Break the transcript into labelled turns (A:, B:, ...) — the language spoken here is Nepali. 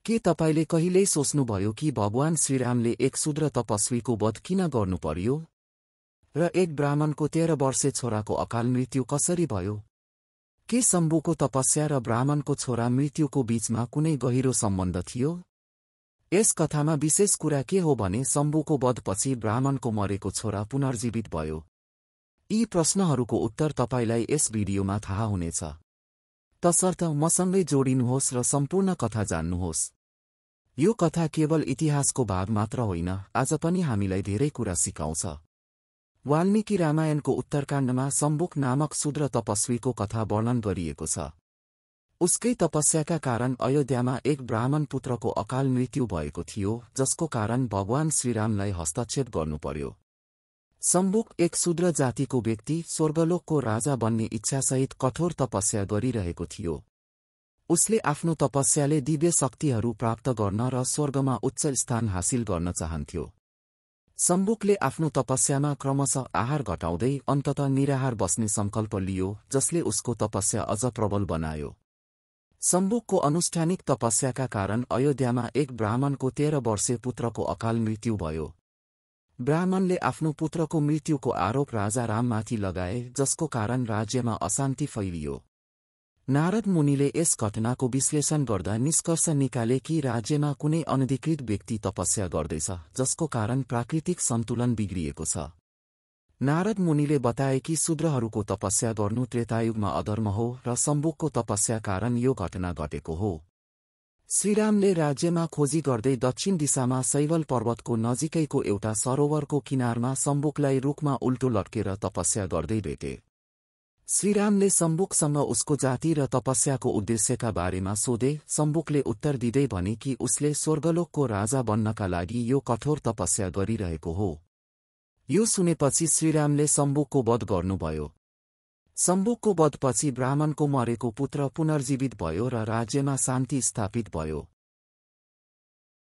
A: के तपाईले कहिल्यै सोच्नुभयो कि भगवान श्रीरामले एक शूद्र तपस्वीको वध किन गर्नु पर्यो? र एक ब्राह्मणको 13 वर्षे छोराको अकाल मृत्यु कसरी भयो? के शम्भुको तपस्या र ब्राह्मणको छोरा मृत्युको बीचमा कुनै गहिरो सम्बन्ध थियो? यस कथामा विशेष कुरा के हो भने शम्भुको वधपछि ब्राह्मणको मरेको छोरा पुनर्जीवित भयो। यी प्रश्नहरूको उत्तर तपाईलाई यस भिडियोमा थाहा हुनेछ। तसर्थ मसँगै जोडिनुहोस् र सम्पूर्ण कथा जान्नुहोस्। यो कथा केवल इतिहासको भाग मात्र होइन, आज पनि हामीलाई धेरै कुरा सिकाउँछ। वाल्मीकि रामायणको उत्तरकाण्डमा शम्भुक नामक शूद्र तपस्वीको कथा वर्णन गरिएको छ। उसकै तपस्याका कारण अयोध्यामा एक ब्राह्मण पुत्रको अकाल मृत्यु भएको थियो, जसको कारण भगवान श्रीरामलाई हस्तक्षेप गर्नु पर्यो। शम्भुक एक शूद्र जातिको व्यक्ति स्वर्गलोकको राजा बन्ने इच्छासहित कठोर तपस्या गरिरहेको थियो। उसले आफ्नो तपस्याले दिव्य शक्तिहरू प्राप्त गर्न र स्वर्गमा उच्च स्थान हासिल गर्न चाहन्थ्यो। शम्भुकले आफ्नो तपस्यामा क्रमशः आहार घटाउँदै अन्ततः निराहार बस्ने सङ्कल्प लियो, जसले उसको तपस्या अझ प्रबल बनायो। शम्भुकको अनुष्ठानिक तपस्याका कारण अयोध्यामा एक ब्राह्मणको 13 वर्षे पुत्रको अकाल मृत्यु भयो। ब्राह्मणले आफ्नो पुत्रको मृत्युको आरोप राजा राममाथि लगाए, जसको कारण राज्यमा अशान्ति फैलियो। नारद मुनिले यस घटनाको विश्लेषण गर्दा निष्कर्ष निकाले कि राज्यमा कुनै अनधिकृत व्यक्ति तपस्या गर्दैछ, जसको कारण प्राकृतिक सन्तुलन बिग्रिएको छ। नारद मुनिले बताए कि शूद्रहरूको तपस्या गर्नु त्रेतायुगमा अधर्म हो र शम्भुकको तपस्या कारण यो घटना घटेको हो। श्रीरामले राज्यमा खोजी गर्दै दक्षिण दिशामा शैवल पर्वतको नजिकैको एउटा सरोवरको किनारमा शम्भुकलाई रुखमा उल्टो लट्केर तपस्या गर्दै भेटे। श्रीरामले शम्भुकसँग उसको जाति र तपस्याको उद्देश्यका बारेमा सोधे। शम्भुकले उत्तर दिँदै भने कि उसले स्वर्गलोकको राजा बन्नका लागि यो कठोर तपस्या गरिरहेको हो। यो सुनेपछि श्रीरामले शम्भुकको वध गर्नुभयो। शम्भुकको वधपछि ब्राह्मणको मरेको पुत्र पुनर्जीवित भयो र राज्यमा शान्ति स्थापित भयो।